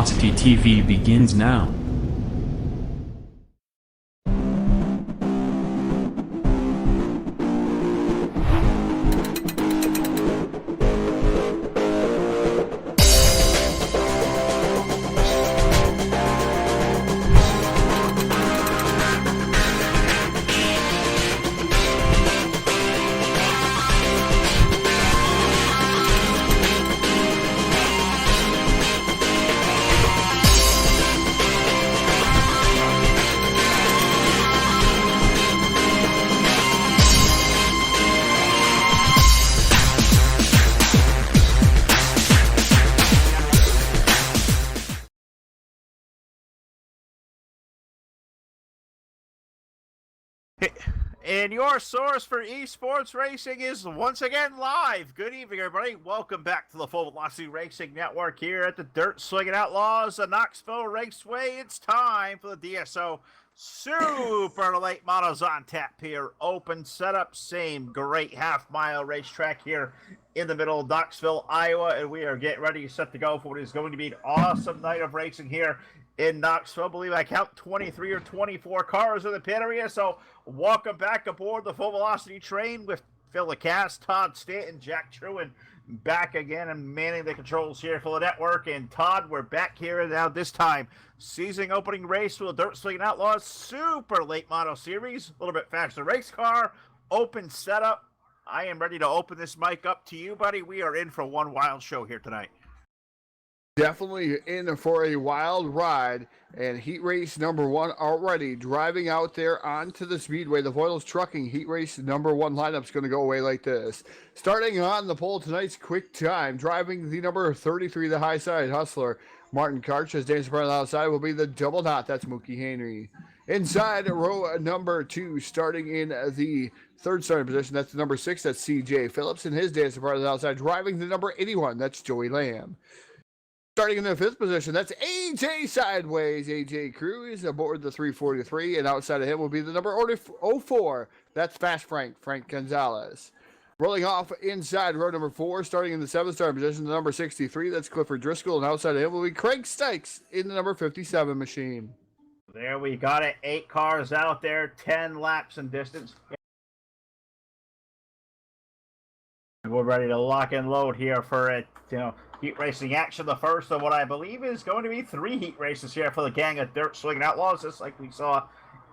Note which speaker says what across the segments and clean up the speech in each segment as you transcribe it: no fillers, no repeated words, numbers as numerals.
Speaker 1: Velocity TV begins now.
Speaker 2: And your source for esports racing is once again live. Good evening, everybody. Welcome back to the Full Velocity Racing Network here at the Dirt Slingin Outlaws, the Knoxville Raceway. It's time for the DSO Super Late Models on tap here. Open setup, same great half-mile racetrack here in the middle of Knoxville, Iowa, and we are getting ready, set to go for what is going to be an awesome night of racing here in Knoxville. I believe I count 23 or 24 cars in the pit area, so welcome back aboard the Full Velocity train with Phil Lacasse, Todd Stanton, Jack Truan back again and manning the controls here for the network. And Todd, we're back here now, this time season opening race for the Dirt Slingin Outlaws Super Late Model Series. A little bit faster race car, open setup. I am ready to open this mic up to you, buddy. We are in for one wild show here tonight.
Speaker 3: Definitely in for a wild ride, and heat race number one already driving out there onto the speedway. The Voiles Trucking heat race number one lineup is going to go away like this. Starting on the pole tonight's quick time, driving the number 33, the high side hustler, Martin Karch. As dancing around the outside will be the double dot. That's Mookie Henry. Inside row number 2, starting in the third starting position, that's the number 6, that's CJ Phillips. And his dancing part of the outside, driving the number 81, that's Joey Lamb. Starting in the 5th position, that's AJ Sideways. AJ Cruz aboard the 343, and outside of him will be the number 04. That's Fast Frank Gonzalez. Rolling off inside row number 4, starting in the 7th starting position, the number 63, that's Clifford Driscoll, and outside of him will be Craig Stikes in the number 57 machine.
Speaker 2: There we got it. 8 cars out there, 10 laps in distance. We're ready to lock and load here for it. Heat racing action, the first of what I believe is going to be 3 heat races here for the gang of Dirt Slingin Outlaws, just like we saw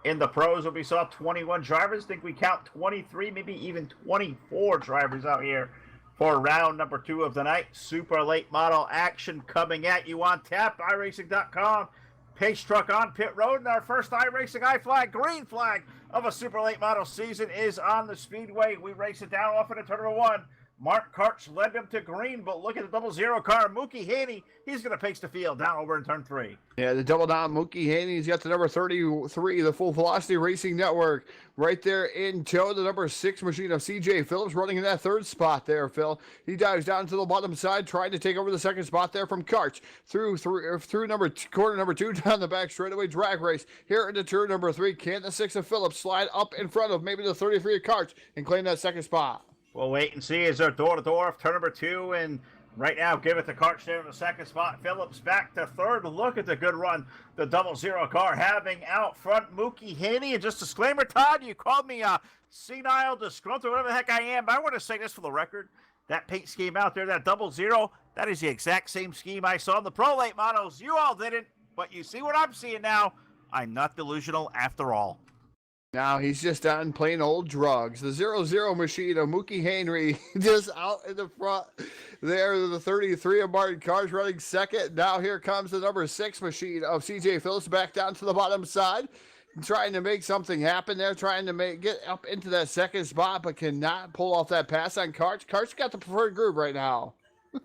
Speaker 2: in the pros where we saw 21 drivers. I think we count 23, maybe even 24 drivers out here for round number 2 of the night. Super late model action coming at you on tap. iRacing.com. Pace truck on pit road, and our first iRacing I-flag, green flag of a super late model season is on the speedway. We race it down off into turn number 1. Mark Karch led him to green, but look at the 00 car. Mookie Haney, he's going to pace the field down over in turn 3.
Speaker 3: Yeah, the double down Mookie Haney's got the number 33, the Full Velocity Racing Network, right there in tow. The number 6 machine of CJ Phillips running in that 3rd spot there, Phil. He dives down to the bottom side, trying to take over the 2nd spot there from Karch. Through corner number 2, down the back straightaway drag race. Here into turn number 3, can the 6 of Phillips slide up in front of maybe the 33 of Karch and claim that 2nd spot?
Speaker 2: We'll wait and see as they're door-to-door of turn number 2, and right now give it to Karch there in the 2nd spot. Phillips back to 3rd. Look at the good run the 00 car having out front Mookie Haney. And just disclaimer, Todd, you called me senile, disgruntled, whatever the heck I am, but I want to say this for the record. That paint scheme out there, that 00, that is the exact same scheme I saw in the Pro Late models. You all didn't, but you see what I'm seeing now. I'm not delusional after all.
Speaker 3: Now he's just on plain old drugs. The 00 machine of Mookie Henry just out in the front there. The 33 of Martin Karch running 2nd. Now here comes the number 6 machine of CJ Phillips back down to the bottom side. Trying to make something happen there. Trying to get up into that 2nd spot, but cannot pull off that pass on Karch. Karch got the preferred groove right now.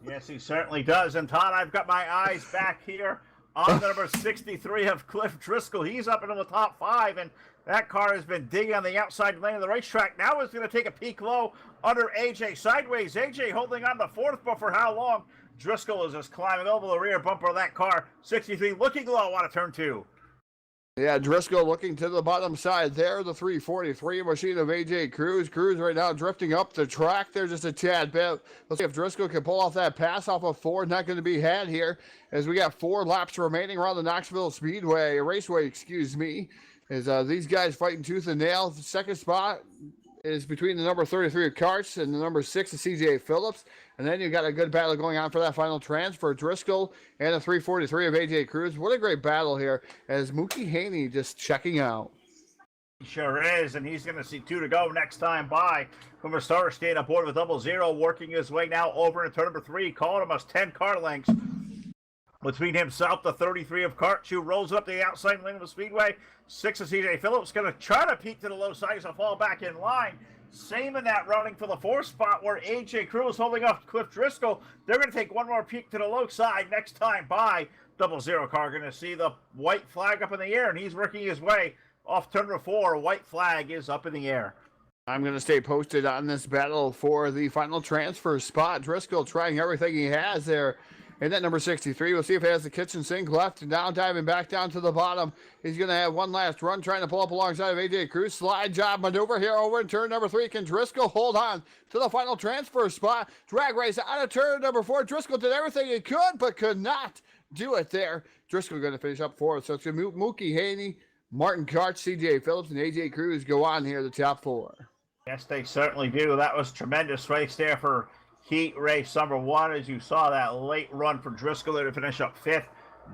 Speaker 2: Yes, he certainly does. And Todd, I've got my eyes back here on the number 63 of Cliff Driscoll. He's up into the top 5, and that car has been digging on the outside lane of the racetrack. Now it's going to take a peek low under AJ Sideways. AJ holding on the 4th, but for how long? Driscoll is just climbing over the rear bumper of that car. 63 looking low on a turn 2.
Speaker 3: Yeah, Driscoll looking to the bottom side there. The 343 machine of AJ Cruz. Cruz right now drifting up the track there just a tad bit. Let's see if Driscoll can pull off that pass off of Ford. Not going to be had here as we got 4 laps remaining around the Knoxville Raceway, excuse me. As these guys fighting tooth and nail. The second spot is between the number 33 of Karts and the number 6 of CJ Phillips. And then you got a good battle going on for that final transfer. Driscoll and the 343 of AJ Cruz. What a great battle here as Mookie Haney just checking out.
Speaker 2: He sure is, and he's going to see 2 to go next time by. From a starter staying aboard with 00, working his way now over into turn number 3, calling almost 10 car lengths between himself, the 33 of Karts, who rolls up the outside lane of the speedway. 6 of CJ Phillips going to try to peek to the low side to fall back in line. Same in that running for the 4th spot where AJ Cruz holding off Cliff Driscoll. They're going to take one more peek to the low side next time by. 00 car going to see the white flag up in the air, and he's working his way off turn number 4. White flag is up in the air.
Speaker 3: I'm going to stay posted on this battle for the final transfer spot. Driscoll trying everything he has there. And that number 63, we'll see if he has the kitchen sink left. And now diving back down to the bottom. He's going to have one last run trying to pull up alongside of AJ Cruz. Slide job maneuver here over in turn number 3. Can Driscoll hold on to the final transfer spot? Drag race out of turn number 4. Driscoll did everything he could, but could not do it there. Driscoll going to finish up 4th. So it's going to be Mookie Haney, Martin Karts, CJ Phillips, and AJ Cruz go on here, the top 4.
Speaker 2: Yes, they certainly do. That was tremendous race there for Heat race number 1, as you saw that late run for Driscoll there to finish up 5th.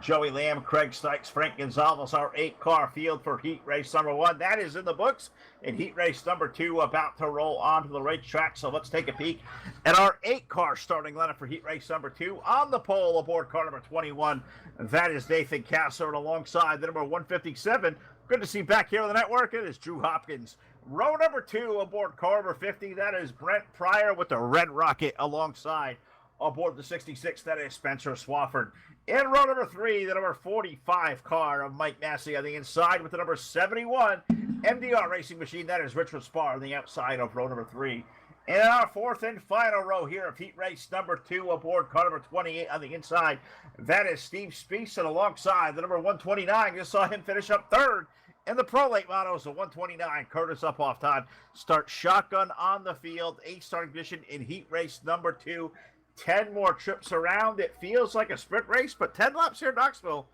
Speaker 2: Joey Lamb, Craig Sykes, Frank Gonzalez, our 8-car field for Heat race number 1. That is in the books. And Heat race number 2 about to roll onto the racetrack. So let's take a peek at our 8-car starting lineup for Heat race number 2. On the pole aboard car number 21, that is Nathan Casser, and alongside the number 157. Good to see back here on the network. It is Drew Hopkins. Row number 2 aboard car number 50. That is Brent Pryor with the Red Rocket alongside aboard the 66. That is Spencer Swafford. In row number 3, the number 45 car of Mike Massey on the inside with the number 71 MDR Racing Machine. That is Richard Spar on the outside of row number 3. And in our 4th and final row here of Heat race number 2 aboard car number 28 on the inside, that is Steve Speeson alongside the number 129. Just saw him finish up 3rd. In the Pro Late Models, the 129, Curtis Uphoff Todd starts shotgun on the field, 8th starting position in Heat race number 2. 10 more trips around. It feels like a sprint race, but 10 laps here in Knoxville,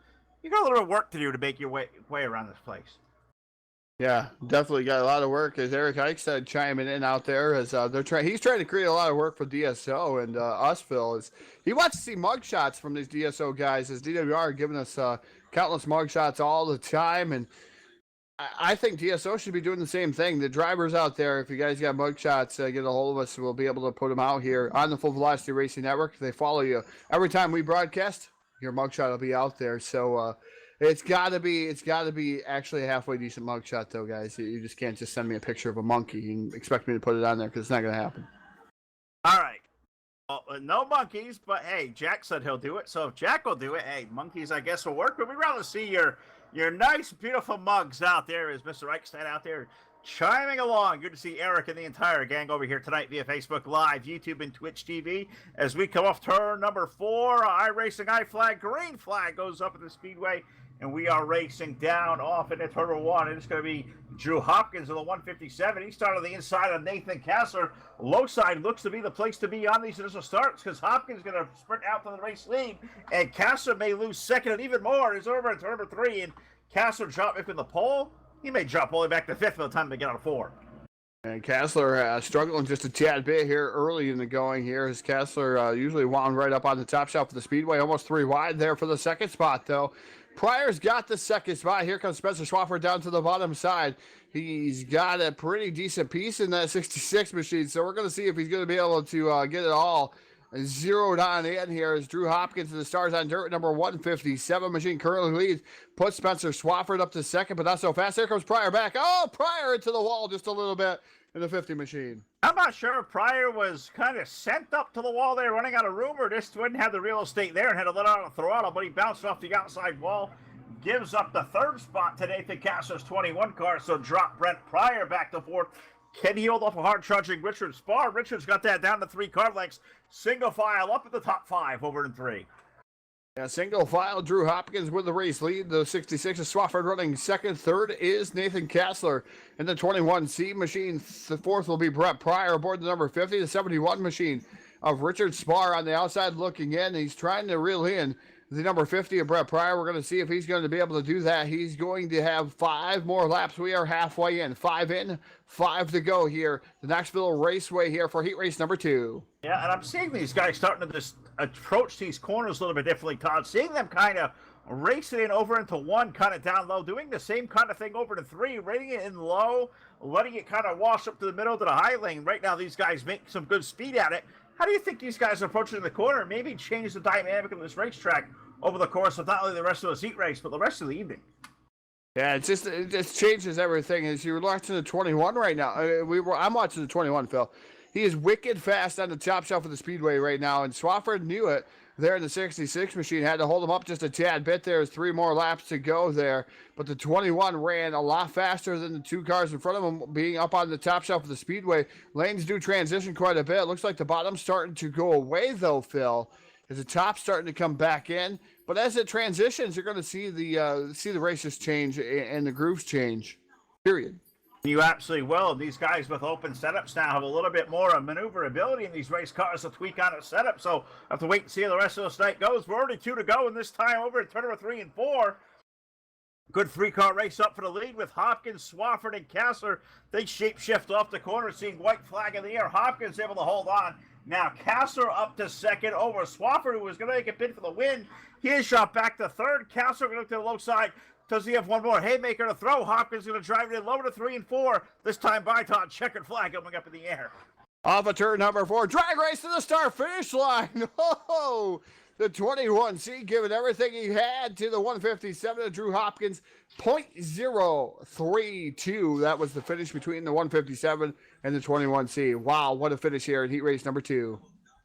Speaker 2: you got a little work to do to make your way around this place.
Speaker 3: Yeah, definitely got a lot of work, as Eric Ike said, chiming in out there as he's trying to create a lot of work for DSO and Usville. He wants to see mugshots from these DSO guys, as DWR are giving us countless mugshots all the time, and I think DSO should be doing the same thing. The drivers out there, if you guys got mugshots, get a hold of us. We'll be able to put them out here on the Full Velocity Racing Network. They follow you every time we broadcast. Your mugshot will be out there. So it's got to be actually a halfway decent mugshot, though, guys. You just can't just send me a picture of a monkey and expect me to put it on there, because it's not going to happen.
Speaker 2: All right. Well, no monkeys, but hey, Jack said he'll do it. So if Jack will do it, hey, monkeys, I guess, will work. But we'd rather see your nice, beautiful mugs out there, as Mr. Reichstein out there chiming along. Good to see Eric and the entire gang over here tonight via Facebook Live, YouTube, and Twitch TV. As we come off turn number 4, iRacing I flag, green flag goes up at the speedway, and we are racing down off into turn number 1. It's going to be Drew Hopkins of the 157. He started on the inside of Nathan Kassler. Low side looks to be the place to be on these initial starts, because Hopkins is going to sprint out to the race lead, and Kassler may lose second, and even more is over at turn number 3, and Kassler drop up in the pole. He may drop all the way back to 5th by the time they get on 4.
Speaker 3: And Kassler struggling just a tad bit here early in the going here, as Kassler usually wound right up on the top shelf of the speedway, almost 3 wide there for the second spot, though. Pryor's got the second spot. Here comes Spencer Swafford down to the bottom side. He's got a pretty decent piece in that 66 machine, so we're going to see if he's going to be able to get it all zeroed on in here, as Drew Hopkins and the Stars on Dirt number 157 machine currently leads. Put Spencer Swafford up to second, but not so fast. Here comes Pryor back. Oh, Pryor into the wall just a little bit in the 50 machine.
Speaker 2: I'm not sure if Pryor was kind of sent up to the wall there, running out of room, or just didn't have the real estate there and had to let out the throttle, but he bounced off the outside wall. Gives up the 3rd spot to Nathan Kassler's 21 car, so drop Brent Pryor back to 4th. Can he hold off a hard-charging Richard Spar? Richard's got that down to 3 car lengths. Single file up at the top 5 over in 3.
Speaker 3: Yeah, single file, Drew Hopkins with the race lead. The 66 is Swafford running second. Third is Nathan Kassler. In the 21C machine, the fourth will be Brett Pryor aboard the number 50. The 71 machine of Richard Spar on the outside looking in. He's trying to reel in the number 50 of Brett Pryor. We're going to see if he's going to be able to do that. He's going to have 5 more laps. We are halfway in. 5 in, 5 to go here. The Knoxville Raceway here for heat race number 2.
Speaker 2: Yeah, and I'm seeing these guys starting to just approach these corners a little bit differently, Todd. Seeing them kind of racing in over into 1, kind of down low, doing the same kind of thing over to 3, rating it in low, letting it kind of wash up to the middle to the high lane. Right now, these guys make some good speed at it. How do you think these guys are approaching the corner? Maybe change the dynamic of this racetrack over the course of not only the rest of this heat race, but the rest of the evening.
Speaker 3: Yeah, it just changes everything. As you're watching the 21 right now, I'm watching the 21, Phil. He is wicked fast on the top shelf of the speedway right now, and Swafford knew it there in the 66 machine. Had to hold him up just a tad bit. There's 3 more laps to go there, but the 21 ran a lot faster than the 2 cars in front of him, being up on the top shelf of the speedway. Lanes do transition quite a bit. Looks like the bottom's starting to go away, though, Phil, as the top's starting to come back in. But as it transitions, you're going to see the races change and the grooves change, period.
Speaker 2: You absolutely will. These guys with open setups now have a little bit more maneuverability in these race cars to tweak on a setup. So I have to wait and see how the rest of this night goes. We're already 2 to go, and this time over at turn number 3 and 4. Good 3-car race up for the lead with Hopkins, Swafford, and Kassler. They shape shift off the corner, seeing white flag in the air. Hopkins able to hold on. Now Kassler up to second over Swafford, who was going to make a bid for the win. He is shot back to third. Kassler going to look to the low side. Does he have one more haymaker to throw? Hopkins going to drive it in lower to 3 and 4. This time by Todd, checkered flag coming up in the air.
Speaker 3: Off of turn number 4, drag race to the start finish line. Oh, the 21C giving everything he had to the 157 of Drew Hopkins. 0.032. That was the finish between the 157 and the 21C. Wow, what a finish here in heat race number 2.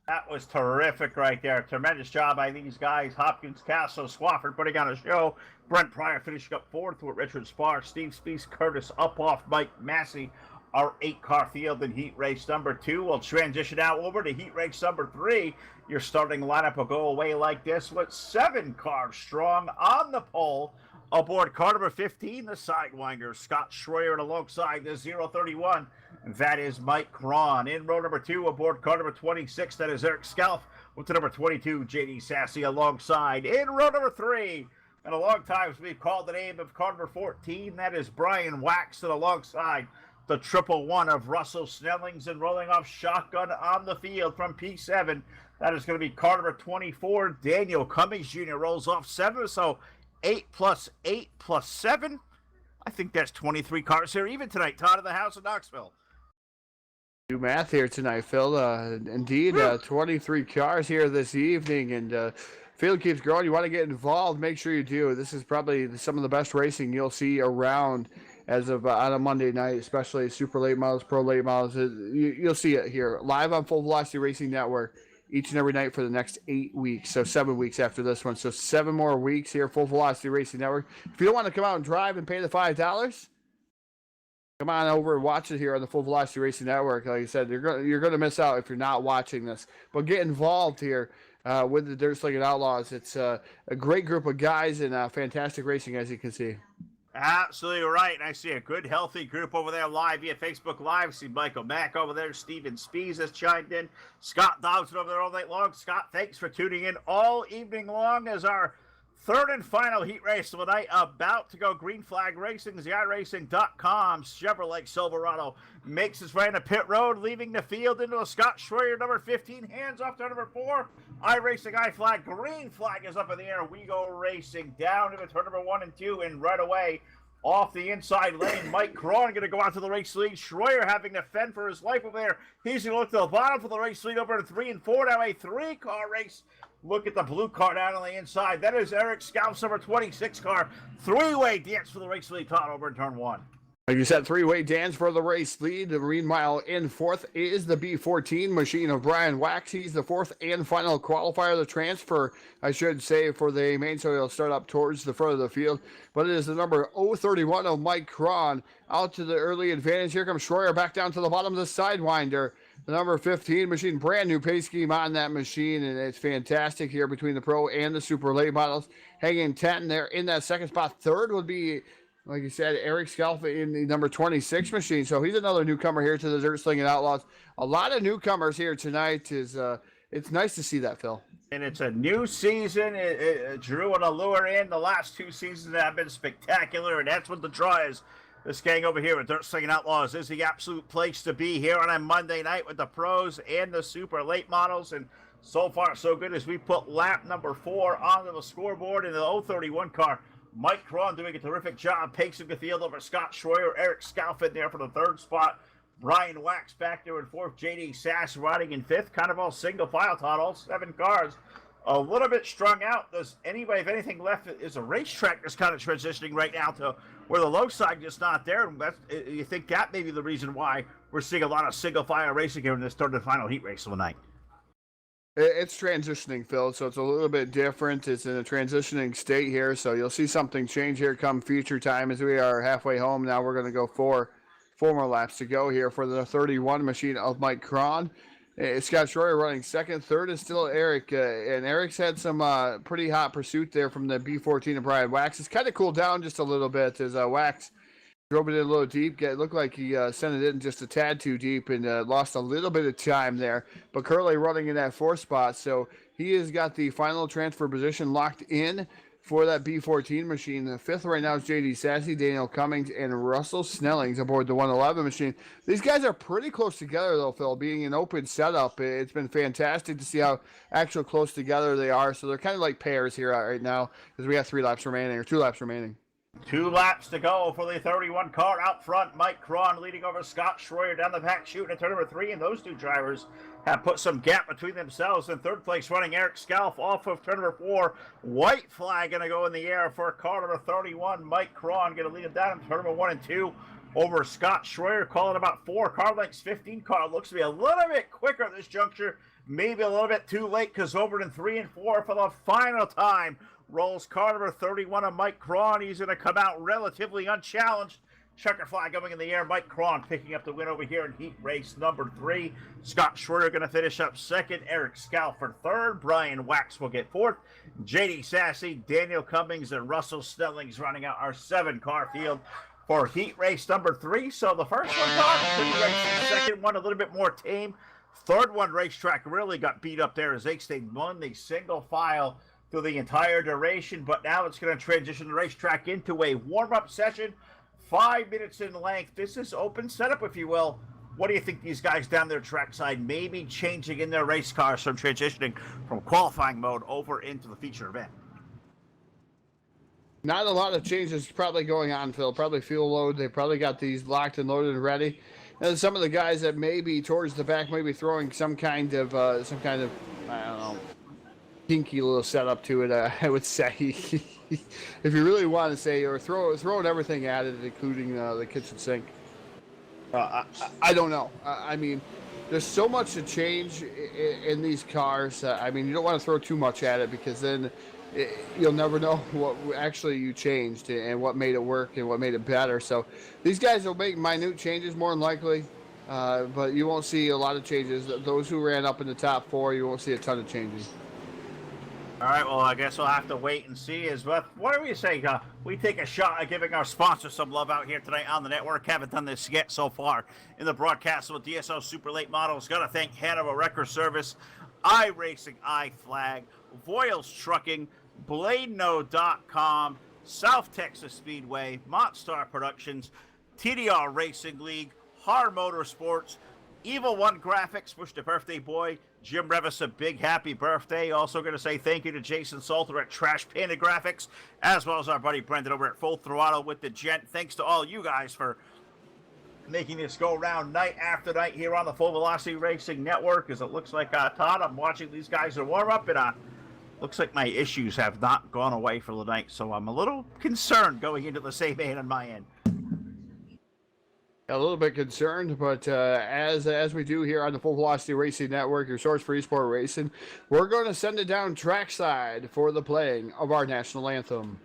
Speaker 2: That was terrific right there. Tremendous job by these guys. Hopkins, Kassler, Swafford putting on a show. Brent Pryor finishing up 4th with Richard Spar. Steve Spees, Curtis up off Mike Massey. Our 8-car field in heat race number 2. We'll transition now over to heat race number 3. Your starting lineup will go away like this with 7 cars strong on the pole. Aboard car number 15, the Sidewinder, Scott Schroyer, and alongside the 031, that is Mike Cron. In row number 2, aboard car number 26, that is Eric Scalf, with the number 22, JD Sassy, alongside. In row number 3, and a long time we've called the name of car number 14, that is Brian Waxon, alongside the 111 of Russell Snellings, and rolling off shotgun on the field from P7. That is going to be car number 24, Daniel Cummings Jr. rolls off 7, so 8 plus 8 plus 7. I think that's 23 cars here even tonight, Todd, of the House of Knoxville.
Speaker 3: Do math here tonight, Phil. Indeed, 23 cars here this evening, and field keeps growing. You want to get involved, make sure you do. This is probably some of the best racing you'll see around as of on a Monday night, especially super late models, pro late models. You'll see it here live on Full Velocity Racing Network each and every night for the next 8 weeks. So 7 weeks after this one. So 7 more weeks here, Full Velocity Racing Network. If you don't want to come out and drive and pay the $5, come on over and watch it here on the Full Velocity Racing Network. Like I said, you're going to miss out if you're not watching this. But get involved here with the Dirt Slingin Outlaws. It's a great group of guys and fantastic racing, as you can see.
Speaker 2: Absolutely right. And I see a good, healthy group over there live via Facebook Live. See Michael Mack over there. Steven Spees has chimed in. Scott Dobson over there all night long. Scott, thanks for tuning in all evening long as our third and final heat race of the night about to go. Green Flag Racing, iRacing.com. Chevrolet Silverado makes its way into pit road, leaving the field into a Scott Schroyer, number 15. Hands off to number 4. iRacing, iFlag. Green Flag is up in the air. We go racing down into turn number 1 and 2, and right away off the inside lane, Mike Cron going to go out to the race lead. Schroyer having to fend for his life over there. He's going to look to the bottom for the race lead over to 3 and 4. Now a 3-car race. Look at the blue car down on the inside. That is Eric Scalf's number 26 car. 3-way dance for the race lead, Todd, over in turn 1.
Speaker 3: Like you said, 3-way dance for the race lead. The meanwhile, in 4th is the B14 machine of Brian Wax. He's the 4th and final qualifier, the transfer, I should say, for the main, so he'll start up towards the front of the field. But it is the number 031 of Mike Cron out to the early advantage. Here comes Schroyer back down to the bottom of the Sidewinder. The number 15 machine, brand new pace scheme on that machine, and it's fantastic here between the pro and the super late models. Hanging 10 there in that second spot. Third would be, like you said, Eric Scalfa in the number 26 machine. So he's another newcomer here to the Dirt Slingin Outlaws. A lot of newcomers here tonight. It's nice to see that, Phil.
Speaker 2: And it's a new season. It drew an allure in. The last 2 seasons have been spectacular, and that's what the draw is. This gang over here with Dirt Slingin Outlaws is the absolute place to be here on a Monday night with the pros and the super late models. And so far, so good as we put lap number 4 onto the scoreboard in the 031 car. Mike Cron doing a terrific job pacing the field over Scott Schroyer. Eric Scalfa there for the 3rd spot. Brian Wax back there in 4th. JD Sass riding in 5th. Kind of all single file, Todd. All 7 cars. A little bit strung out. Does anybody have anything left? Is a racetrack that's kind of transitioning right now to where the low side just not there. And you think that may be the reason why we're seeing a lot of single file racing here in this third and final heat race of the night?
Speaker 3: It's transitioning, Phil, so it's a little bit different. It's in a transitioning state here, so you'll see something change here come feature time as we are halfway home. Now we're going to go four more laps to go here for the 31 machine of Mike Cron. Scott Schroyer running 2nd. 3rd is still Eric, and Eric's had some pretty hot pursuit there from the B14 of Brian Wax. It's kind of cooled down just a little bit as Wax drove it in a little deep. It looked like he sent it in just a tad too deep and lost a little bit of time there. But Curley running in that 4th spot, so he has got the final transfer position locked in for that B14 machine. The 5th right now is JD Sassy, Daniel Cummings, and Russell Snellings aboard the 111 machine. These guys are pretty close together, though, Phil, being an open setup. It's been fantastic to see how actual close together they are. So they're kind of like pairs here right now as we have 3 laps remaining, or 2 laps remaining.
Speaker 2: 2 laps to go for the 31 car out front. Mike Cron leading over Scott Schroyer down the back, shooting at turn number 3, and those 2 drivers have put some gap between themselves. In 3rd place, running Eric Scalf off of turn number 4. White flag going to go in the air for car number 31. Mike Cron going to lead him down in turn number 1 and 2 over Scott Schroyer, calling about 4 car lengths. 15 car looks to be a little bit quicker at this juncture. Maybe a little bit too late because over in 3 and 4 for the final time rolls car number 31 of Mike Cron. He's going to come out relatively unchallenged. Checker flag going in the air. Mike Cron picking up the win over here in heat race number 3. Scott Schroyer going to finish up 2nd. Eric Scow for 3rd. Brian Wax will get 4th. JD Sassy, Daniel Cummings, and Russell Snellings running out our 7-car field for heat race number 3. So the first one's on, pretty racing. Second one a little bit more tame. Third one, racetrack really got beat up there as they stayed won the single file through the entire duration, but now it's going to transition the racetrack into a warm-up session, 5 minutes in length. This is open setup, if you will. What do you think these guys down their trackside may be changing in their race cars from transitioning from qualifying mode over into the feature event?
Speaker 3: Not a lot of changes probably going on, Phil. Probably fuel load. They probably got these locked and loaded and ready. And some of the guys that may be towards the back may be throwing some kind of I don't know, kinky little setup to it. I would say, if you really want to say, or throwing everything at it, including the kitchen sink. I don't know. I mean, there's so much to change in these cars. I mean, you don't want to throw too much at it because then you'll never know what actually you changed and what made it work and what made it better. So these guys will make minute changes more than likely, but you won't see a lot of changes. Those who ran up in the top 4, you won't see a ton of changes.
Speaker 2: All right, well, I guess we'll have to wait and see. What do we say? We take a shot at giving our sponsor some love out here tonight on the network. Haven't done this yet so far in the broadcast with DSL Super Late Models. Got to thank Hanover Record Service, iRacing, iFlag, Voiles Trucking, BladeNo.com, South Texas Speedway, Montstar Productions, TDR Racing League, Hard Motorsports, Evil One Graphics. Wish the birthday boy Jim Revis a big happy birthday. Also going to say thank you to Jason Salter at Trash Panda Graphics, as well as our buddy Brendan over at Full Throttle with the Gent. Thanks to all you guys for making this go around night after night here on the Full Velocity Racing Network. As it looks like, Todd, I'm watching these guys are warm up, and looks like my issues have not gone away for the night, so I'm a little concerned going into the same end on my end.
Speaker 3: A little bit concerned, but as we do here on the Full Velocity Racing Network, your source for eSport racing, we're going to send it down trackside for the playing of our national anthem.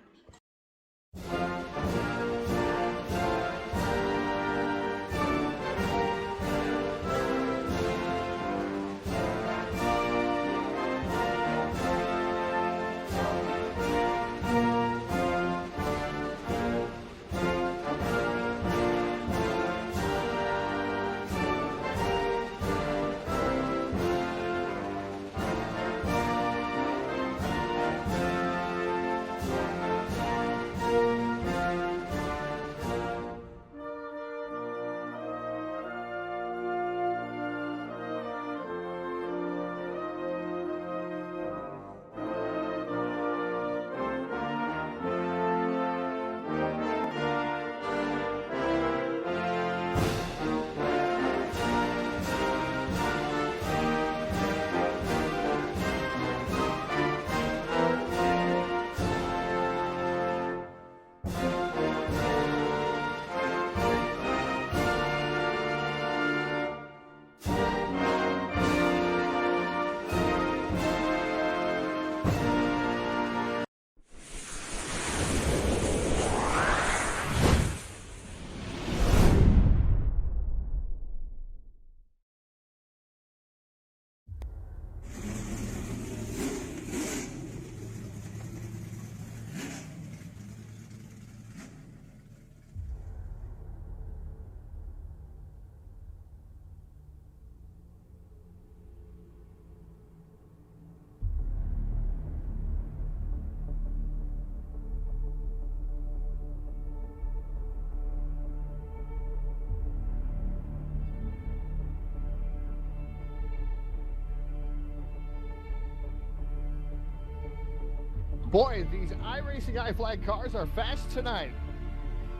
Speaker 3: Boy, these iRacing iFlag cars are fast tonight.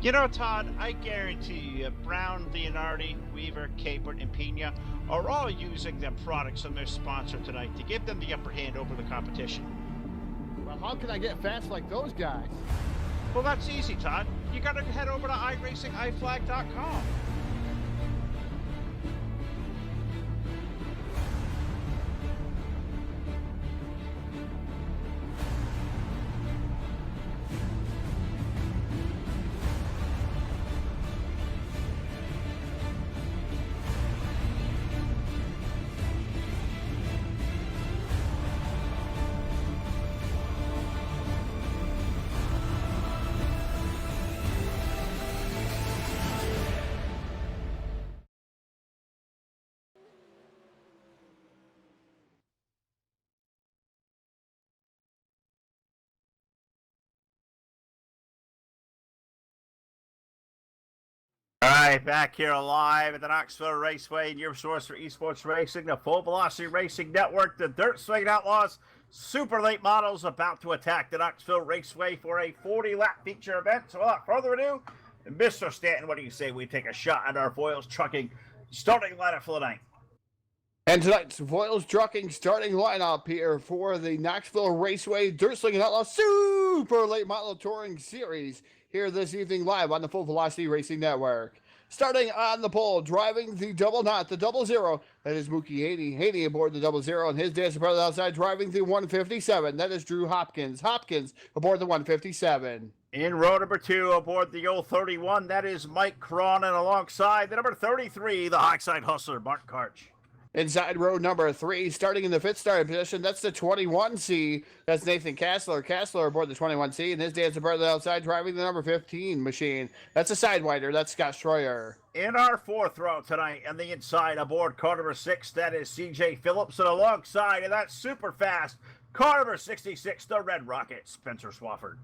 Speaker 2: You know, Todd, I guarantee you, Brown, Leonardi, Weaver, Capert, and Pena are all using their products from their sponsor tonight to give them the upper hand over the competition.
Speaker 3: Well, how can I get fast like those guys?
Speaker 2: Well, that's easy, Todd. You gotta head over to iRacingIFlag.com. All right, back here live at the Knoxville Raceway, and your source for esports racing, the Full Velocity Racing Network, the Dirt Slingin Outlaws, super late models about to attack the Knoxville Raceway for a 40-lap feature event. So without further ado, Mr. Stanton, what do you say we take a shot at our Foils Trucking starting lineup for the night?
Speaker 3: And tonight's Foils Trucking starting lineup here for the Knoxville Raceway Dirt Slingin Outlaws Super Late Model Touring Series here this evening live on the Full Velocity Racing Network. Starting on the pole, driving the double knot, the 00, that is Mookie Haney. Haney aboard the 00, and his dancing brother outside driving the 157. That is Drew Hopkins. Hopkins aboard the 157.
Speaker 2: In row number 2, aboard the old 31, that is Mike Cron, and alongside the number 33, the Highside Hustler, Mark Karch.
Speaker 3: Inside row number 3, starting in the 5th starting position, that's the 21C. That's Nathan Kassler. Kassler aboard the 21C, and his dancing brother outside driving the number 15 machine. That's a sidewinder. That's Scott Schroyer.
Speaker 2: In our 4th row tonight, on the inside, aboard car number 6, that is CJ Phillips, and alongside of that super fast car number 66, the Red Rocket, Spencer Swafford.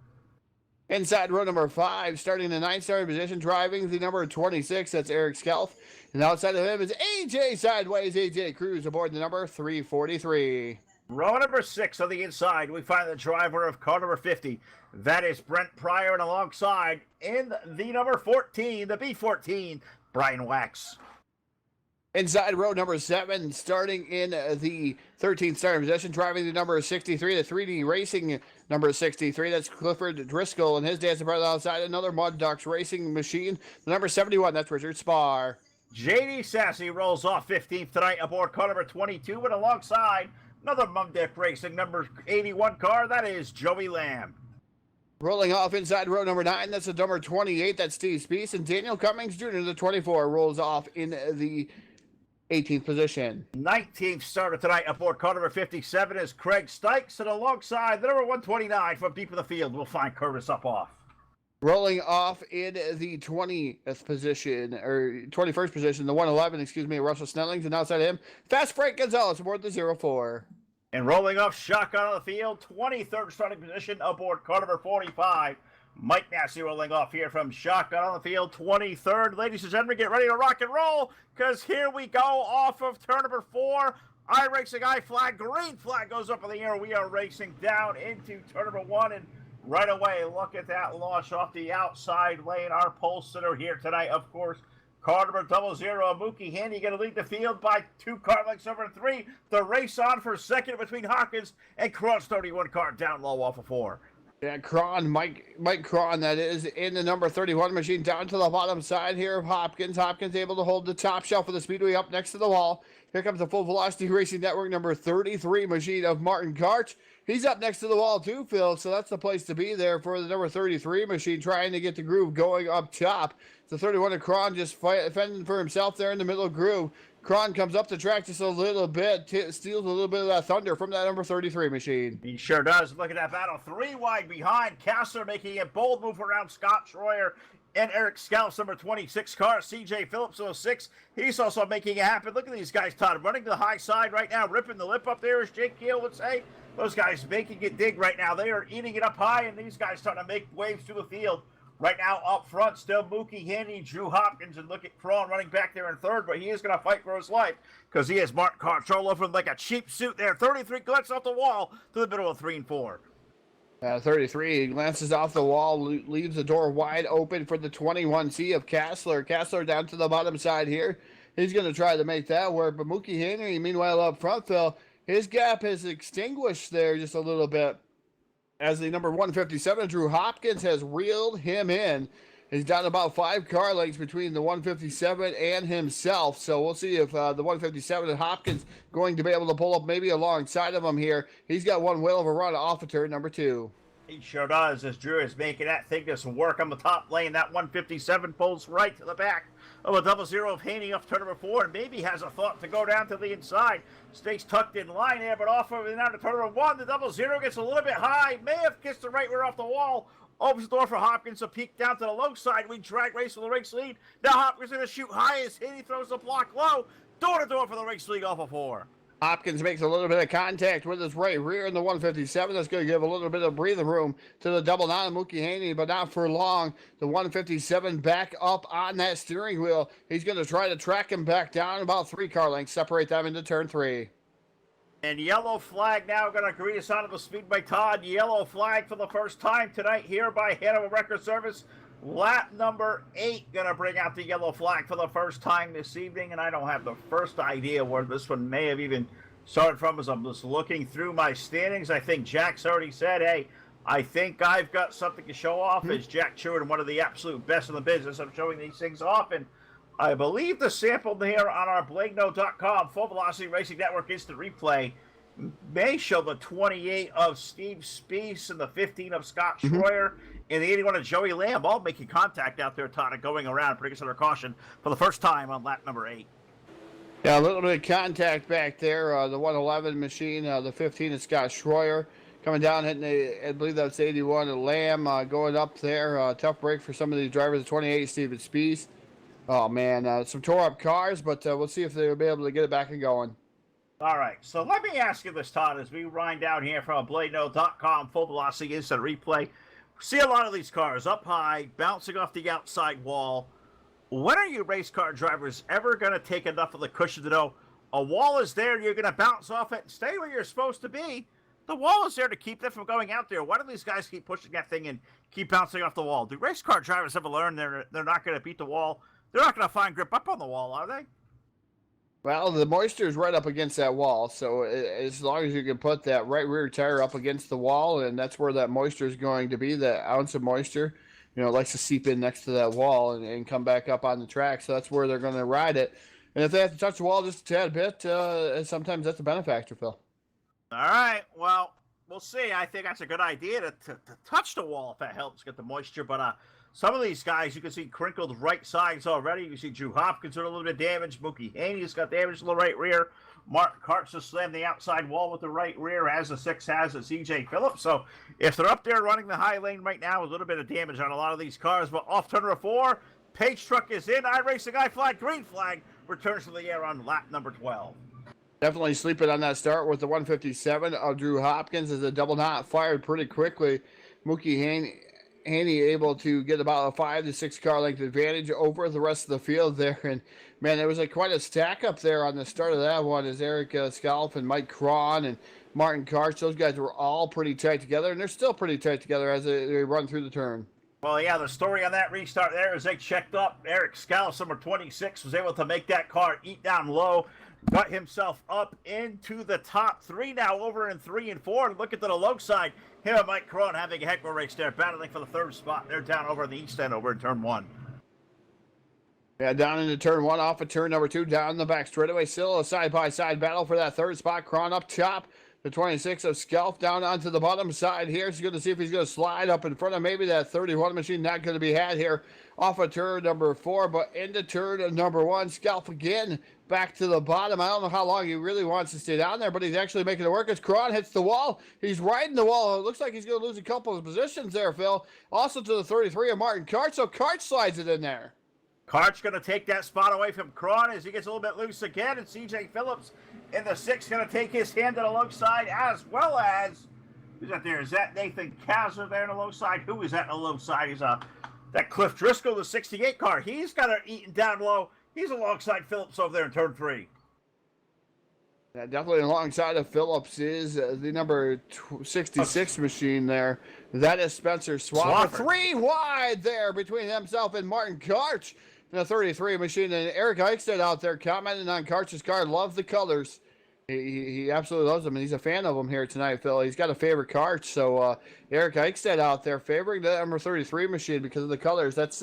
Speaker 3: Inside row number 5, starting in the 9th starting position, driving the number 26, that's Eric Skelf. And outside of him is AJ Sideways, AJ Cruz aboard the number 343.
Speaker 2: Row number 6 on the inside, we find the driver of car number 50. That is Brent Pryor, and alongside in the number 14, the B14, Brian Wax.
Speaker 3: Inside row number 7, starting in the 13th starting position, driving the number 63, the 3D Racing number 63. That's Clifford Driscoll, and his dancing brother outside, another Mud Ducks Racing machine. The number 71, that's Richard Spar.
Speaker 2: JD Sassy rolls off 15th tonight aboard car number 22, and alongside another Mumdick Racing number 81 car, that is Joey Lamb.
Speaker 3: Rolling off inside row number 9, that's the number 28, that's Steve Speece, and Daniel Cummings Jr., the 24, rolls off in the 18th position.
Speaker 2: 19th starter tonight aboard car number 57 is Craig Stykes, and alongside the number 129 from deep in the field, we'll find Curtis Upoff.
Speaker 3: Rolling off in the 20th position, or 21st position, the 111, Russell Snellings, and outside of him, Fast Frank Gonzalez aboard the 04.
Speaker 2: And rolling off shotgun on the field, 23rd starting position aboard car number 45. Mike Massey rolling off here from shotgun on the field, 23rd. Ladies and gentlemen, get ready to rock and roll, because here we go off of turn number 4. iRacing iFlag, green flag goes up in the air. We are racing down into turn number 1, and right away, look at that launch off the outside lane. Our pole sitter here tonight, of course, car number 00, Mookie Haney, going to lead the field by 2 car lengths over 3. The race on for second between Hawkins and Cron's 31 car down low off of 4.
Speaker 3: Yeah, Cron, Mike Cron, that is, in the number 31 machine, down to the bottom side here of Hopkins. Hopkins able to hold the top shelf of the speedway up next to the wall. Here comes the Full Velocity Racing Network number 33 machine of Martin Karch. He's up next to the wall too, Phil, so that's the place to be there for the number 33 machine, trying to get the groove going up top. The 31 of Cron just fending for himself there in the middle groove. Cron comes up the track just a little bit, steals a little bit of that thunder from that number 33 machine.
Speaker 2: He sure does. Look at that battle. 3 wide behind. Kassler making a bold move around Scott Schroyer and Eric Scalf's number 26 car. CJ Phillips 06. He's also making it happen. Look at these guys, Todd, running to the high side right now, ripping the lip up there, as Jake Keel would say. Those guys making it dig right now. They are eating it up high, and these guys starting to make waves through the field. Right now, up front, still Mookie Haney, Drew Hopkins, and look at Cron running back there in third, but he is going to fight for his life because he has Mark Karch all over him like a cheap suit there. 33 glitz off the wall to the middle of 3 and 4.
Speaker 3: 33, he glances off the wall, leaves the door wide open for the 21C of Kassler. Kassler down to the bottom side here. He's going to try to make that work, but Mookie Henry, meanwhile, up front, Phil, his gap has extinguished there just a little bit as the number 157, Drew Hopkins, has reeled him in. He's down about 5 car lengths between the 157 and himself. So we'll see if the 157 and Hopkins going to be able to pull up maybe alongside of him here. He's got one whale of a run off of turn number 2.
Speaker 2: He sure does, as Drew is making that thing just work on the top lane. That 157 pulls right to the back of a 00 of Haney off turn number 4, and maybe has a thought to go down to the inside. Stays tucked in line there, but off over down to turn number 1. The 00 gets a little bit high, may have kissed the right rear off the wall. Opens the door for Hopkins to peek down to the low side. We drag race for the race lead. Now Hopkins going to shoot high as Haney throws the block low. Door to door for the race lead off of 4.
Speaker 3: Hopkins makes a little bit of contact with his right rear in the 157. That's going to give a little bit of breathing room to the double 9 Mookie Haney, but not for long. The 157 back up on that steering wheel. He's going to try to track him back down about 3 car lengths, separate them into turn 3.
Speaker 2: And yellow flag now going to greet us out of the Speedway, Todd. Yellow flag for the first time tonight here by Hanover Record Service. Lap number 8 going to bring out the yellow flag for the first time this evening. And I don't have the first idea where this one may have even started from as I'm just looking through my standings. I think Jack's already said, hey, I think I've got something to show off. As Jack Stewart, one of the absolute best in the business of showing these things off. And I believe the sample here on our BladeNo.com Full Velocity Racing Network Instant Replay may show the 28 of Steve Spiess and the 15 of Scott Schroyer and the 81 of Joey Lamb, all making contact out there, Todd, and going around, putting us under caution for the first time on lap number 8.
Speaker 3: Yeah, a little bit of contact back there. The 111 machine, the 15 of Scott Schroyer coming down, hitting I believe that's 81 of Lamb going up there. Tough break for some of these drivers. The 28 Steven Spiess. Oh, man, some tore-up cars, but we'll see if they'll be able to get it back and going.
Speaker 2: All right, so let me ask you this, Todd, as we wind down here from BladeNo.com Full Velocity Instant Replay. See a lot of these cars up high, bouncing off the outside wall. When are you race car drivers ever going to take enough of the cushion to know a wall is there, you're going to bounce off it and stay where you're supposed to be? The wall is there to keep them from going out there. Why do these guys keep pushing that thing and keep bouncing off the wall? Do race car drivers ever learn they're not going to beat the wall? They're not going to find grip up on the wall, are they?
Speaker 3: Well, the moisture is right up against that wall, so as long as you can put that right rear tire up against the wall, and that's where that moisture is going to be, that ounce of moisture, it likes to seep in next to that wall and come back up on the track, so that's where they're going to ride it. And if they have to touch the wall just a tad bit, sometimes that's a benefactor, Phil.
Speaker 2: All right, well, we'll see. I think that's a good idea to touch the wall if that helps get the moisture, but some of these guys, you can see crinkled right sides already. You can see Drew Hopkins with a little bit of damage. Mookie Haney's got damage to the right rear. Mark Karts just slammed the outside wall with the right rear, as the 6 has at CJ Phillips. So if they're up there running the high lane right now, a little bit of damage on a lot of these cars. But off turn number 4, Page truck is in. iRacing I flag, green flag, returns to the air on lap number 12.
Speaker 3: Definitely sleeping on that start with the 157 of Drew Hopkins as the double knot fired pretty quickly. Mookie Haney able to get about a 5 to 6 car length advantage over the rest of the field there. And, man, there was quite a stack up there on the start of that one as Eric Scalf and Mike Cron and Martin Karch, those guys were all pretty tight together, and they're still pretty tight together as they run through the turn.
Speaker 2: Well, yeah, the story on that restart there is they checked up. Eric Scalf, number 26, was able to make that car eat down low, got himself up into the top 3 now, over in 3 and 4. And look at the low side. Him and Mike Cron having a heck of a race there, battling for the 3rd spot. They're down over in the east end, over in turn 1.
Speaker 3: Yeah, down into turn 1, off of turn number 2, down the back straightaway. Still a side-by-side battle for that 3rd spot. Cron up top. The 26 of Scalf down onto the bottom side here. He's going to see if he's going to slide up in front of maybe that 31 machine. Not going to be had here off of turn number 4, but into turn number 1. Scalf again back to the bottom. I don't know how long he really wants to stay down there, but he's actually making it work as Cron hits the wall. He's riding the wall. It looks like he's going to lose a couple of positions there, Phil. Also to the 33 of Martin Karch, so Karch slides it in there.
Speaker 2: Karch going to take that spot away from Cron as he gets a little bit loose again, and CJ Phillips in the 6 going to take his hand to the low side, as well as, who's that there? Is that Nathan Kazner there in the low side? Who is that in the low side? He's that Cliff Driscoll, the 68 car. He's got it eaten down low. He's alongside Phillips over there in turn 3.
Speaker 3: Yeah, definitely alongside of Phillips is the number 66 machine there. That is Spencer Swaffer.
Speaker 2: Swafford.
Speaker 3: 3 wide there between himself and Martin Karch. The 33 machine. And Eric Eichstead out there commenting on Karch's car. Love the colors. He absolutely loves them, and he's a fan of them here tonight, Phil. He's got a favorite Karch. So Eric Eichstead out there favoring the number 33 machine because of the colors. That's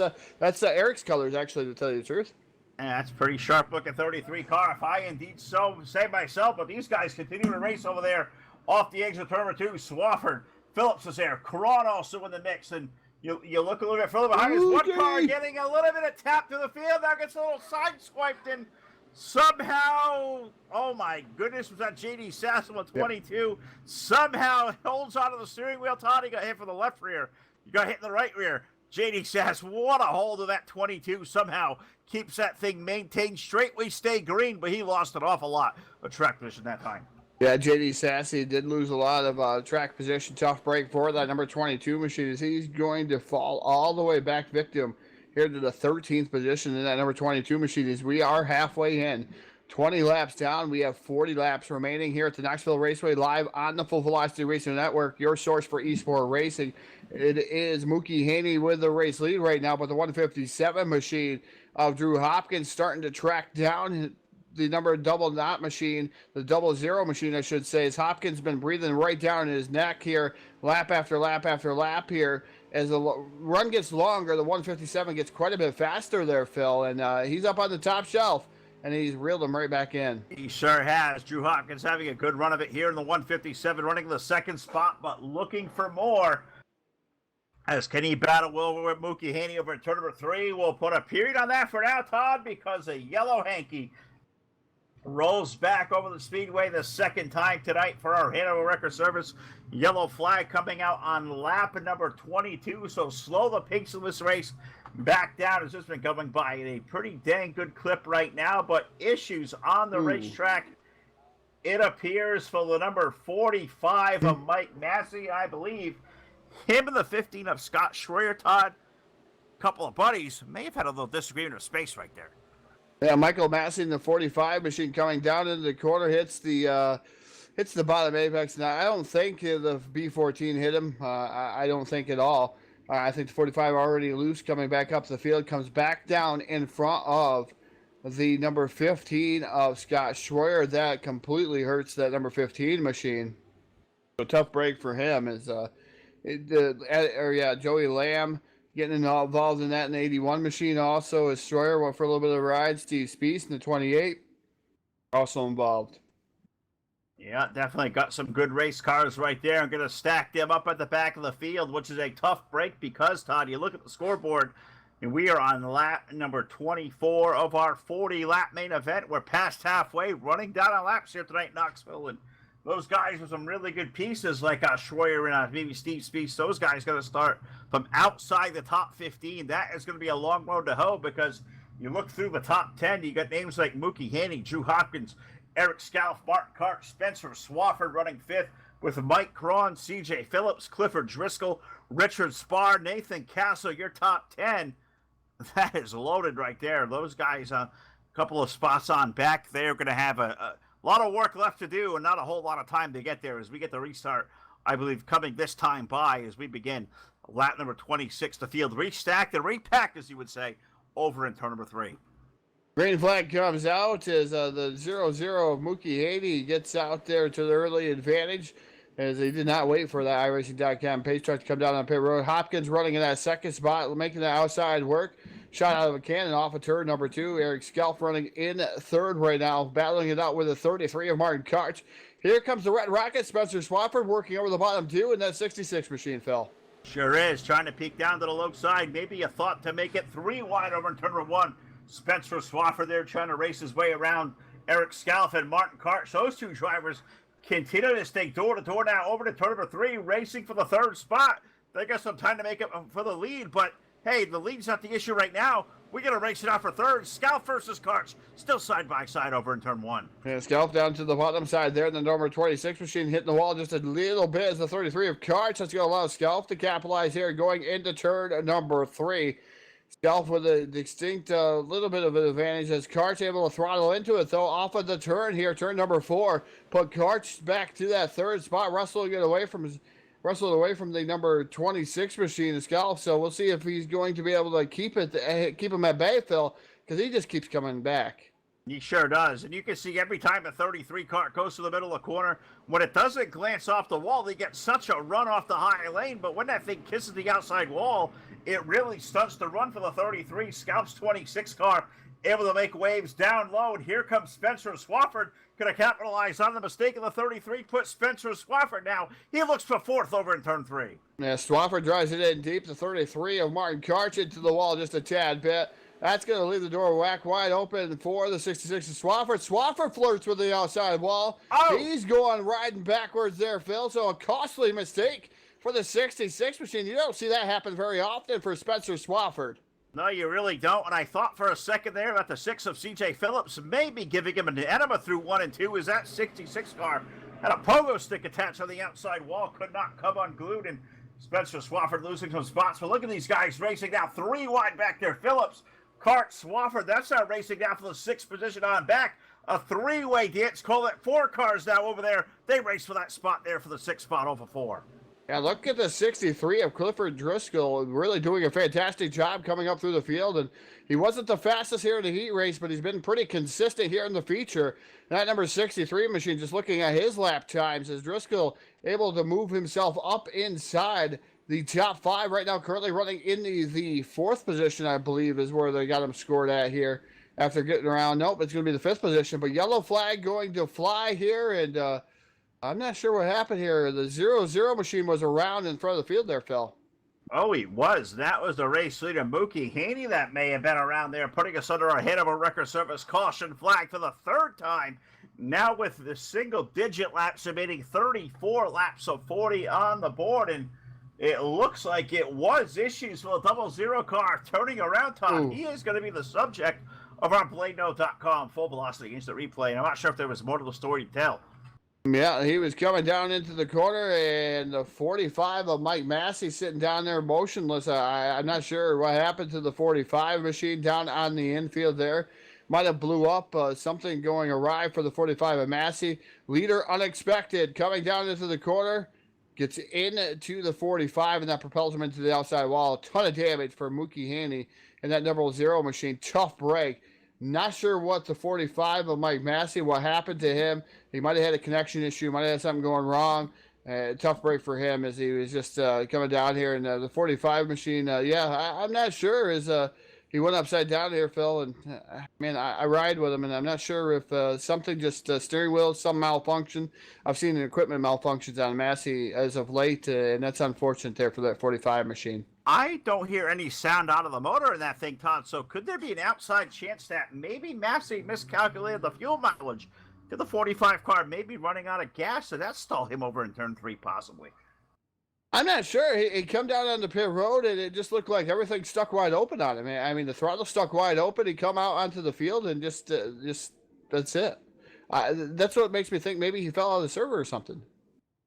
Speaker 3: Eric's colors, actually, to tell you the truth.
Speaker 2: And that's pretty sharp looking 33 car, if I indeed so say myself. But these guys continue to race over there off the exit of turn number 2. Swafford, Phillips is there, Cron also in the mix, and you look a little bit further behind. Is one car getting a little bit of tap to the field. Now gets a little side swiped and somehow, oh my goodness, was that JD Sassel at 22? Yep. Somehow holds onto the steering wheel. Todd, he got hit from the left rear. You got hit in the right rear. JD Sass, what a hold of that 22. Somehow keeps that thing maintained straight. We stay green, but he lost an awful lot of track position that time.
Speaker 3: Yeah, JD Sassy did lose a lot of track position. Tough break for that number 22 machine as he's going to fall all the way back victim here to the 13th position in that number 22 machine as we are halfway in. 20 laps down. We have 40 laps remaining here at the Knoxville Raceway live on the Full Velocity Racing Network, your source for eSport racing. It is Mookie Haney with the race lead right now, but the 157 machine of Drew Hopkins starting to track down the number double knot machine, the 00 machine, I should say, as Hopkins been breathing right down in his neck here, lap after lap after lap here. As the run gets longer, the 157 gets quite a bit faster there, Phil, and he's up on the top shelf. And he's reeled him right back in.
Speaker 2: He sure has. Drew Hopkins having a good run of it here in the 157, running the second spot, but looking for more. As Kenny battle will with Mookie Haney over in turn number 3. We'll put a period on that for now, Todd, because a yellow hanky rolls back over the speedway the second time tonight for our Hanover Record Service. Yellow flag coming out on lap number 22. So slow the pace of this race back down. It's just been going by at a pretty dang good clip right now, but issues on the racetrack, it appears, for the number 45 of Mike Massey, I believe. Him and the 15 of Scott Schroyer, Todd, a couple of buddies, may have had a little disagreement of space right there.
Speaker 3: Yeah, Michael Massey in the 45 machine coming down into the corner, hits the bottom apex. Now, I don't think the B14 hit him. I don't think at all. I think the 45 already loose, coming back up the field, comes back down in front of the number 15 of Scott Schroyer. That completely hurts that number 15 machine. So tough break for him. Joey Lamb getting involved in that in the 81 machine also, as Schroyer went for a little bit of a ride. Steve Speece in the 28 also involved.
Speaker 2: Yeah, definitely got some good race cars right there. I'm going to stack them up at the back of the field, which is a tough break because, Todd, you look at the scoreboard, and we are on lap number 24 of our 40-lap main event. We're past halfway, running down on laps here tonight in Knoxville, and those guys with some really good pieces like Schroyer and maybe Steve Speece, those guys got to start from outside the top 15. That is going to be a long road to hoe because you look through the top 10, you got names like Mookie Haney, Drew Hopkins, Eric Scalf, Martin Karch, Spencer Swafford running 5th with Mike Cron, CJ Phillips, Clifford Driscoll, Richard Spar, Nathan Castle, your top 10. That is loaded right there. Those guys, a couple of spots on back, they're going to have a lot of work left to do and not a whole lot of time to get there as we get the restart, I believe, coming this time by as we begin lap number 26. The field restacked and repacked, as you would say, over in turn number 3.
Speaker 3: Green flag comes out as the 0-0 of Mookie Haney gets out there to the early advantage as they did not wait for the iRacing.com pace truck to come down on pit road. Hopkins running in that second spot, making the outside work. Shot out of a cannon off of turn number 2. Eric Scalf running in third right now, battling it out with a 33 of Martin Karch. Here comes the Red Rocket, Spencer Swafford working over the bottom 2 in that 66 machine, Phil.
Speaker 2: Sure is, trying to peek down to the low side. Maybe a thought to make it 3 wide over in turn number 1. Spencer Swafford there trying to race his way around Eric Scalf and Martin Karch. Those two drivers continue to stay door to door now over to turn number 3, racing for the 3rd spot. They got some time to make up for the lead, but hey, the lead's not the issue right now. We got to race it out for 3rd. Scalf versus Karch, still side by side over in turn 1.
Speaker 3: Yeah, Scalf down to the bottom side there. The number 26 machine hitting the wall just a little bit as the 33 of Karch. That's going to allow Scalf to capitalize here going into turn number 3. Skelf with a distinct little bit of an advantage as Karch able to throttle into it, though, off of the turn here, turn number 4. Put Karch back to that third spot, wrestling away from the number 26 machine, Skelf. So we'll see if he's going to be able to keep him at bay, Phil, because he just keeps coming back.
Speaker 2: He sure does. And you can see every time the 33 car goes to the middle of the corner, when it doesn't glance off the wall, they get such a run off the high lane. But when that thing kisses the outside wall, it really stunts the run for the 33. Scalp's 26 car able to make waves down low. And here comes Spencer Swafford. Going to capitalize on the mistake of the 33. Put Spencer Swafford now. He looks for 4th over in turn 3.
Speaker 3: Yeah, Swafford drives it in deep. The 33 of Martin Karch into the wall just a tad bit. That's going to leave the door whack wide open for the 66 of Swafford. Swafford flirts with the outside wall.
Speaker 2: Oh.
Speaker 3: He's going riding backwards there, Phil. So a costly mistake for the 66 machine. You don't see that happen very often for Spencer Swafford.
Speaker 2: No, you really don't. And I thought for a second there that the 6 of C.J. Phillips may be giving him an enema through 1 and 2 as that 66 car had a pogo stick attached on the outside wall, could not come unglued, and Spencer Swafford losing some spots. But look at these guys racing now 3 wide back there. Phillips, Karch, Swafford, that's our racing now for the 6th position on back. A 3-way dance. Call it 4 cars now over there. They race for that spot there for the 6th spot over 4.
Speaker 3: Yeah, look at the 63 of Clifford Driscoll, really doing a fantastic job coming up through the field. And he wasn't the fastest here in the heat race, but he's been pretty consistent here in the feature. That number 63 machine, just looking at his lap times, as Driscoll able to move himself up inside the top 5 right now, currently running in the 4th position, I believe, is where they got him scored at here after getting around. Nope, it's going to be the 5th position, but yellow flag going to fly here, and I'm not sure what happened here. The 0-0 machine was around in front of the field there, Phil.
Speaker 2: Oh, he was. That was the race leader, Mookie Haney, that may have been around there, putting us under a hit of a record service caution flag for the 3rd time. Now with the single-digit laps, submitting 34 laps of 40 on the board, and it looks like it was issues for the 0-0 car turning around, Todd. He is going to be the subject of our BladeNote.com full velocity instant replay. And I'm not sure if there was more to the story to tell.
Speaker 3: Yeah, he was coming down into the corner, and the 45 of Mike Massey sitting down there motionless. I'm not sure what happened to the 45 machine down on the infield there. Might have blew up, something going awry for the 45 of Massey. Leader unexpected coming down into the corner. Gets into the 45, and that propels him into the outside wall. A ton of damage for Mookie Haney and that 0-0 machine. Tough break. Not sure what the 45 of Mike Massey, what happened to him. He might have had a connection issue, might have had something going wrong. Tough break for him as he was just coming down here. And the 45 machine, I'm not sure. He went upside down here, Phil. And, man, I ride with him, and I'm not sure if something just steering wheel, some malfunction. I've seen equipment malfunctions on Massey as of late, and that's unfortunate there for that 45 machine.
Speaker 2: I don't hear any sound out of the motor in that thing, Todd. So could there be an outside chance that maybe Massey miscalculated the fuel mileage? Could the 45 car maybe running out of gas? So that stalled him over in turn 3, possibly.
Speaker 3: I'm not sure. He come down on the pit road, and it just looked like everything stuck wide open on him. I mean, the throttle stuck wide open. He come out onto the field, and just that's it. That's what makes me think maybe he fell out of the server or something.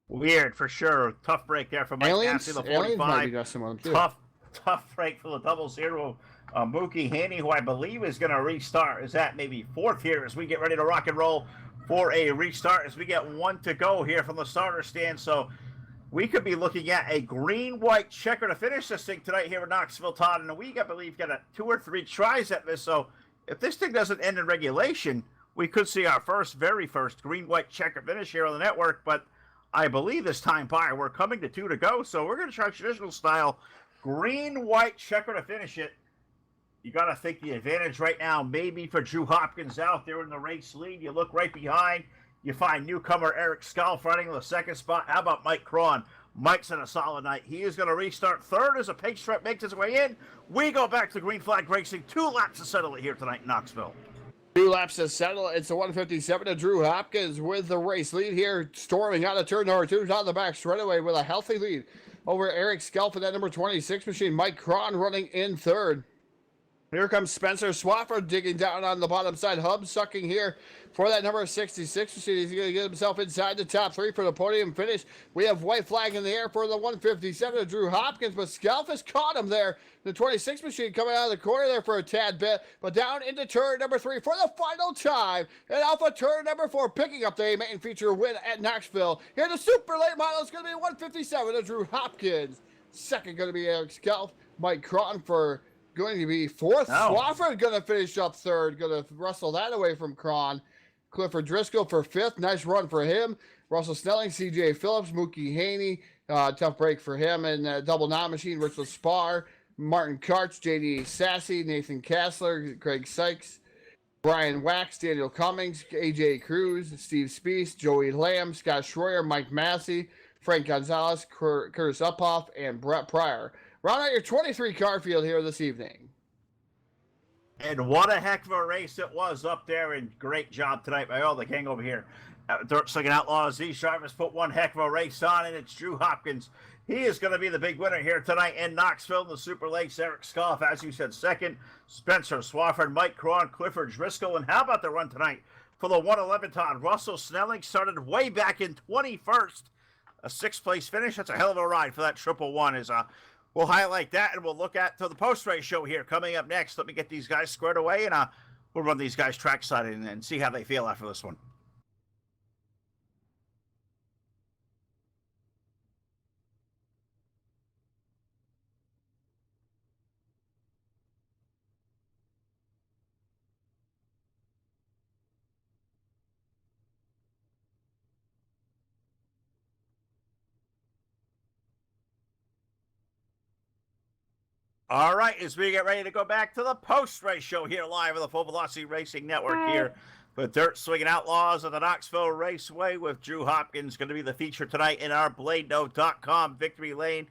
Speaker 2: Weird, for sure. Tough break there for Mike Massey, the 45. Tough break for the 0-0. Mookie Haney, who I believe is going to restart, is at maybe 4th here as we get ready to rock and roll for a restart as we get 1 to go here from the starter stand. So we could be looking at a green-white checker to finish this thing tonight here in Knoxville, Todd. And we, I believe, got 2 or 3 tries at this. So if this thing doesn't end in regulation, we could see our very first green-white checker finish here on the network. But I believe this time by we're coming to 2 to go. So we're going to try traditional style green-white checker to finish it. You got to think the advantage right now maybe for Drew Hopkins out there in the race lead. You look right behind. You find newcomer Eric Skalf running in the 2nd spot. How about Mike Cron? Mike's had a solid night. He is going to restart 3rd as a pink stripe makes his way in. We go back to green flag racing. 2 laps to settle it here tonight in Knoxville.
Speaker 3: 2 laps to settle. It's a 157 to Drew Hopkins with the race lead here. Storming out of turn number 2 on the back straightaway with a healthy lead over Eric Skalf and that number 26 machine. Mike Cron running in 3rd. Here comes Spencer Swafford digging down on the bottom side. Hub sucking here for that number 66. He's going to get himself inside the top three for the podium finish. We have white flag in the air for the 157 of Drew Hopkins, but Scalf has caught him there. The 26 machine coming out of the corner there for a tad bit, but down into turn number 3 for the final time. And Alpha turn number 4 picking up the main feature win at Knoxville. Here the super late model is going to be 157 of Drew Hopkins. Second going to be Eric Scalf. Mike Cron for going to be fourth. Swafford going to finish up third. Going to wrestle that away from Cron. Clifford Driscoll for fifth. Nice run for him. Russell Snelling, CJ Phillips, Mookie Haney. Tough break for him. And double non-machine, Richard Spar, Martin Karch, JD Sassy, Nathan Kassler, Craig Sykes, Brian Wax, Daniel Cummings, AJ Cruz, Steve Speece, Joey Lamb, Scott Schroyer, Mike Massey, Frank Gonzalez, Curtis Uphoff, and Brett Pryor. Round out your 23 car field here this evening.
Speaker 2: And what a heck of a race it was up there, and great job tonight by all the gang over here at Dirt Slingin Outlaws. These drivers put one heck of a race on, and it's Drew Hopkins. He is going to be the big winner here tonight in Knoxville. The Super Lakes, Eric Scalf, as you said, second. Spencer Swafford, Mike Cron, Clifford Driscoll. And how about the run tonight for the 111 Todd? Russell Snelling started way back in 21st. A sixth-place finish. That's a hell of a ride for that triple one. We'll highlight that, and we'll look at the post-race show here coming up next. Let me get these guys squared away, and we'll run these guys trackside and see how they feel after this one. All right, as we get ready to go back to the post-race show here live on the Full Velocity Racing Network here with Dirt Slingin Outlaws at the Knoxville Raceway with Drew Hopkins going to be the feature tonight in our BladeNote.com victory lane.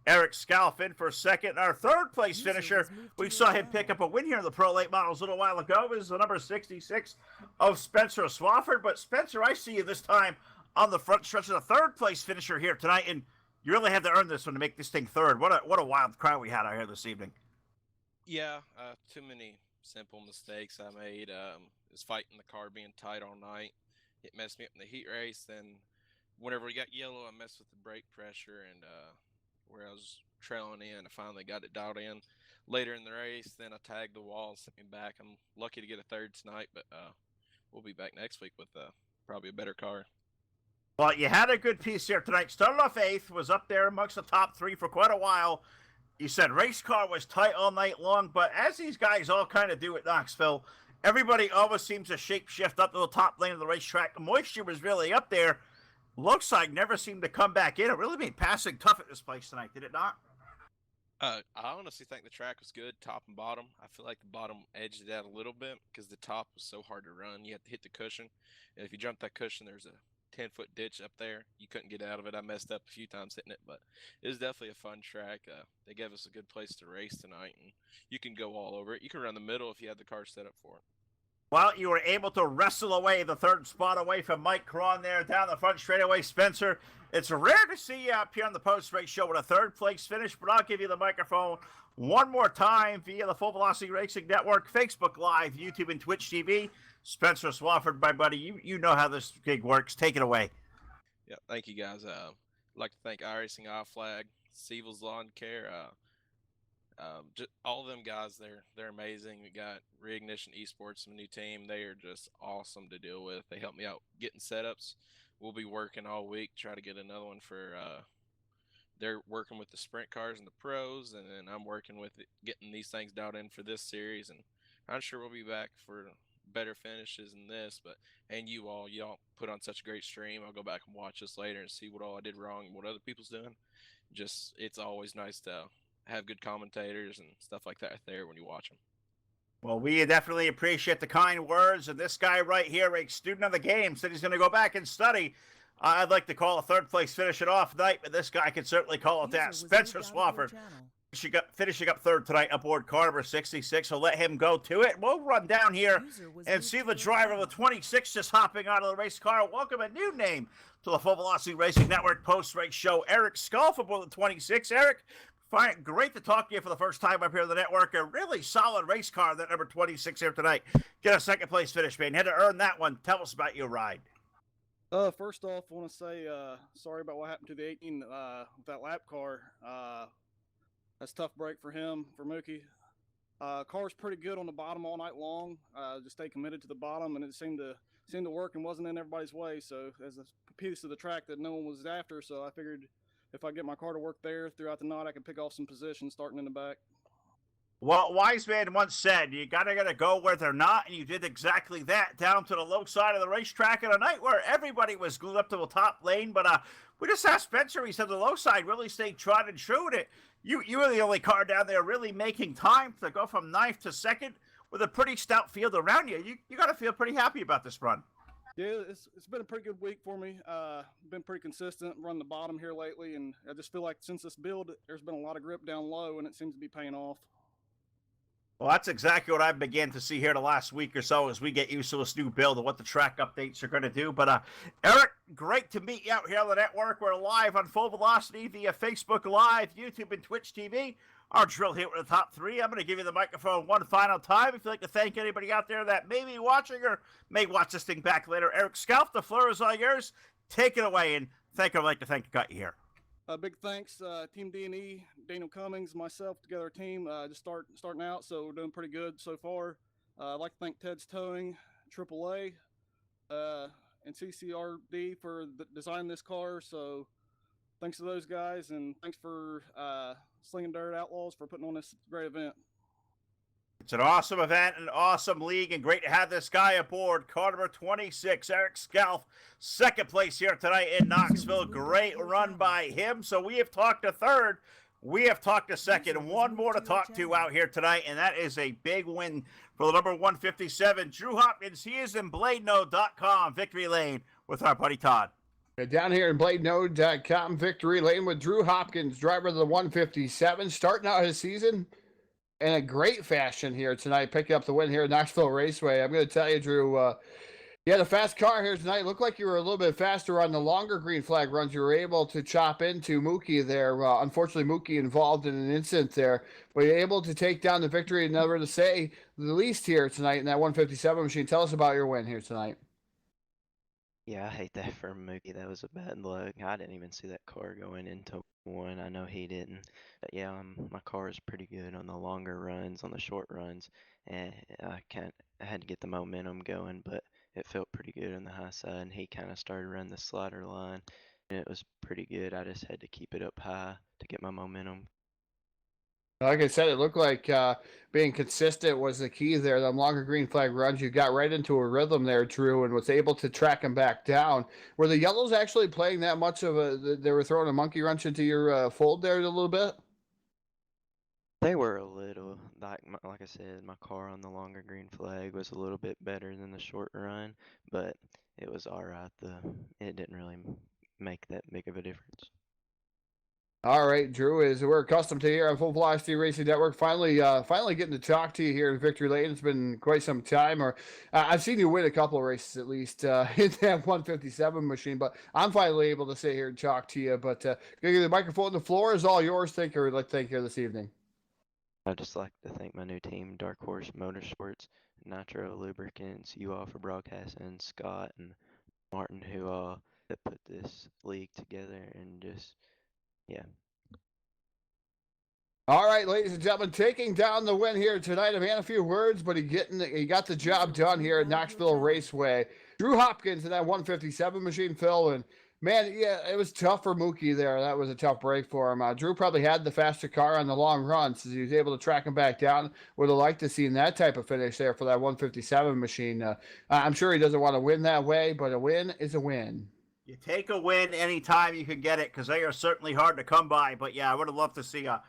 Speaker 2: Eric Scalf in for second. Our third place finisher, we saw him pick up a win here in the Pro Late Models a little while ago, is the number 66 of Spencer Swafford. But Spencer, I see you this time on the front stretch of the third place finisher here tonight, and you really had to earn this one to make this thing third. What a wild crowd we had out here this evening.
Speaker 4: Yeah, too many simple mistakes I made. Was fighting the car being tight all night. It messed me up in the heat race. Then whenever we got yellow, I messed with the brake pressure, and where I was trailing in, I finally got it dialed in later in the race. Then I tagged the wall and sent me back. I'm lucky to get a third tonight, but we'll be back next week with probably a better car.
Speaker 2: Well, you had a good piece here tonight. Started off eighth, was up there amongst the top three for quite a while. You said race car was tight all night long, but as these guys all kind of do at Knoxville, everybody always seems to shape shift up to the top lane of the racetrack. The moisture was really up there. Looks like never seemed to come back in. It really made passing tough at this place tonight, did it not?
Speaker 4: I honestly think the track was good, top and bottom. I feel like the bottom edged it out a little bit because the top was so hard to run. You had to hit the cushion, and if you jump that cushion, there's a 10-foot ditch up there. You couldn't get out of it. I messed up a few times hitting it, but it was definitely a fun track. They gave us a good place to race tonight, and you can go all over it. You can run the middle if you had the car set up for it.
Speaker 2: Well, you were able to wrestle away the third spot away from Mike Cron there down the front straightaway. Spencer, it's rare to see you up here on the post-race show with a third-place finish, but I'll give you the microphone one more time via the Full Velocity Racing Network, Facebook Live, YouTube, and Twitch TV. Spencer Swafford, my buddy, you know how this gig works. Take it away.
Speaker 4: Yeah, thank you, guys. I'd like to thank iRacing, iFlag, Sievel's Lawn Care, just all of them guys. They're amazing. We got Reignition Esports, a new team. They are just awesome to deal with. They help me out getting setups. We'll be working all week, try to get another one for. They're working with the sprint cars and the pros, and then I'm working with getting these things dialed in for this series. And I'm sure we'll be back for better finishes than this. And y'all put on such a great stream. I'll go back and watch this later and see what all I did wrong and what other people's doing. Just it's always nice to have good commentators and stuff like that there when you watch them.
Speaker 2: Well, we definitely appreciate the kind words. And this guy right here, a student of the game, said he's going to go back and study. I'd like to call a third-place finish it off night, but this guy can certainly call it that. Spencer Swafford finishing up third tonight aboard car number 66. So let him go to it. We'll run down here and see the driver of the 26 just hopping out of the race car. Welcome a new name to the Full Velocity Racing Network post-race show, Eric Scalf aboard the 26. Eric, Fine, great to talk to you for the first time up here on the network. A really solid race car, that number 26 here tonight. Get a second place finish, man. Had to earn that one. Tell us about your ride.
Speaker 5: First off, I want to say sorry about what happened to the 18 with that lap car. That's a tough break for him, for Mookie. Car's pretty good on the bottom all night long. Just stay committed to the bottom, and it seemed to work and wasn't in everybody's way. So as a piece of the track that no one was after, so I figured if I get my car to work there throughout the night, I could pick off some positions starting in the back.
Speaker 2: Well, wise man once said, you gotta go where they're not, and you did exactly that, down to the low side of the racetrack at a night where everybody was glued up to the top lane. But we just asked Spencer. He said the low side really stayed tried and true to it. You were the only car down there really making time to go from ninth to second with a pretty stout field around you. You got to feel pretty happy about this run.
Speaker 5: Yeah, it's been a pretty good week for me. Been pretty consistent, run the bottom here lately, and I just feel like since this build, there's been a lot of grip down low, and it seems to be paying off.
Speaker 2: Well, that's exactly what I began to see here the last week or so as we get used to this new build and what the track updates are going to do. But, Eric, great to meet you out here on the network. We're live on Full Velocity via Facebook Live, YouTube, and Twitch TV. Our drill here with the top three. I'm going to give you the microphone one final time. If you'd like to thank anybody out there that may be watching or may watch this thing back later. Eric Scalf, the floor is all yours. Take it away, and I'd like to thank you got you here.
Speaker 5: Big thanks, Team D&E, Daniel Cummings, myself, together team, just starting out, so we're doing pretty good so far. I'd like to thank Ted's Towing, AAA, and CCRD for designing this car, so thanks to those guys, and thanks for Slingin Dirt Outlaws for putting on this great event.
Speaker 2: It's an awesome event, an awesome league, and great to have this guy aboard. Car number 26, Eric Scalf, second place here tonight in Knoxville. Great run by him. So we have talked to third. We have talked to second. One more to talk to out here tonight, and that is a big win for the number 157, Drew Hopkins. He is in BladeNode.com, Victory Lane, with our buddy Todd.
Speaker 3: Down here in BladeNode.com, Victory Lane with Drew Hopkins, driver of the 157, starting out his season in a great fashion here tonight, picking up the win here at Knoxville Raceway. I'm going to tell you, Drew, you had a fast car here tonight. It looked like you were a little bit faster on the longer green flag runs. You were able to chop into Mookie there. Unfortunately, Mookie involved in an incident there, but you're able to take down the victory, never to say the least here tonight in that 157 machine. Tell us about your win here tonight.
Speaker 6: Yeah, I hate that for Mookie. That was a bad luck. I didn't even see that car going into one. I know he didn't. But yeah, my car is pretty good on the longer runs, on the short runs, and I had to get the momentum going, but it felt pretty good on the high side. And he kind of started running the slider line, and it was pretty good. I just had to keep it up high to get my momentum.
Speaker 3: Like I said, it looked like being consistent was the key there. The longer green flag runs, you got right into a rhythm there, Drew, and was able to track him back down. Were the yellows actually playing that much of they were throwing a monkey wrench into your fold there a little bit?
Speaker 6: They were a little, like I said, my car on the longer green flag was a little bit better than the short run, but it was all right. It didn't really make that big of a difference.
Speaker 3: All right, Drew, as we're accustomed to here on Full Velocity Racing Network, finally getting to talk to you here in Victory Lane. It's been quite some time, or I've seen you win a couple of races at least in that 157 machine, but I'm finally able to sit here and talk to you. But the microphone, the floor is all yours. Thank you here this evening.
Speaker 6: I'd just like to thank my new team, Dark Horse Motorsports, Nitro Lubricants, you all for broadcasting, Scott and Martin, who that put this league together, and just, yeah.
Speaker 3: All right, ladies and gentlemen, taking down the win here tonight. I mean, a few words, but he got the job done here at Knoxville Raceway. Drew Hopkins in that 157 machine, Phil, and man, yeah, it was tough for Mookie there. That was a tough break for him. Drew probably had the faster car on the long runs, so he was able to track him back down. Would have liked to see that type of finish there for that 157 machine. I'm sure he doesn't want to win that way, but a win is a win.
Speaker 2: You take a win anytime you can get it, because they are certainly hard to come by. But yeah, I would have loved to see a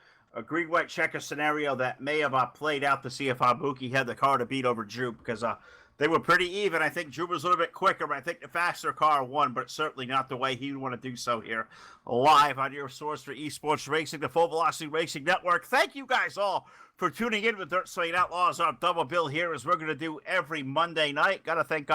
Speaker 2: green-white checker scenario that may have played out to see if Mookie had the car to beat over Drew, because they were pretty even. I think Drew was a little bit quicker, but I think the faster car won, but certainly not the way he would want to do so here live on your source for esports racing, the Full Velocity Racing Network. Thank you guys all for tuning in with Dirt Slingin Outlaws on double bill here, as we're going to do every Monday night. Got to thank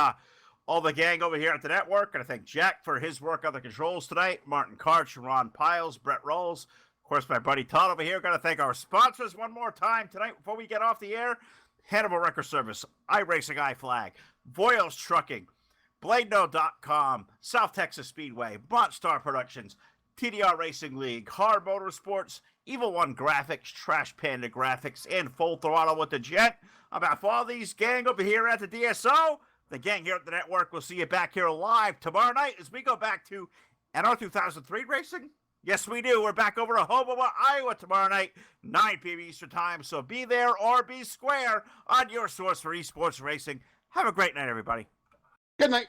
Speaker 2: all the gang over here at the network. Got to thank Jack for his work on the controls tonight, Martin Karch, Ron Piles, Brett Rolls, Of course, my buddy Todd over here. Got to thank our sponsors one more time tonight before we get off the air. Hannibal Record Service, iRacing iFlag, Voiles Trucking, BladeNo.com, South Texas Speedway, Montstar Productions, TDR Racing League, Hard Motorsports, Evil One Graphics, Trash Panda Graphics, and Full Throttle with the Jet. On behalf of all these gang over here at the DSO, the gang here at the network will see you back here live tomorrow night as we go back to NR 2003 racing. Yes, we do. We're back over to Hoboken, Iowa tomorrow night, 9 p.m. Eastern Time. So be there or be square on your source for esports racing. Have a great night, everybody.
Speaker 3: Good night.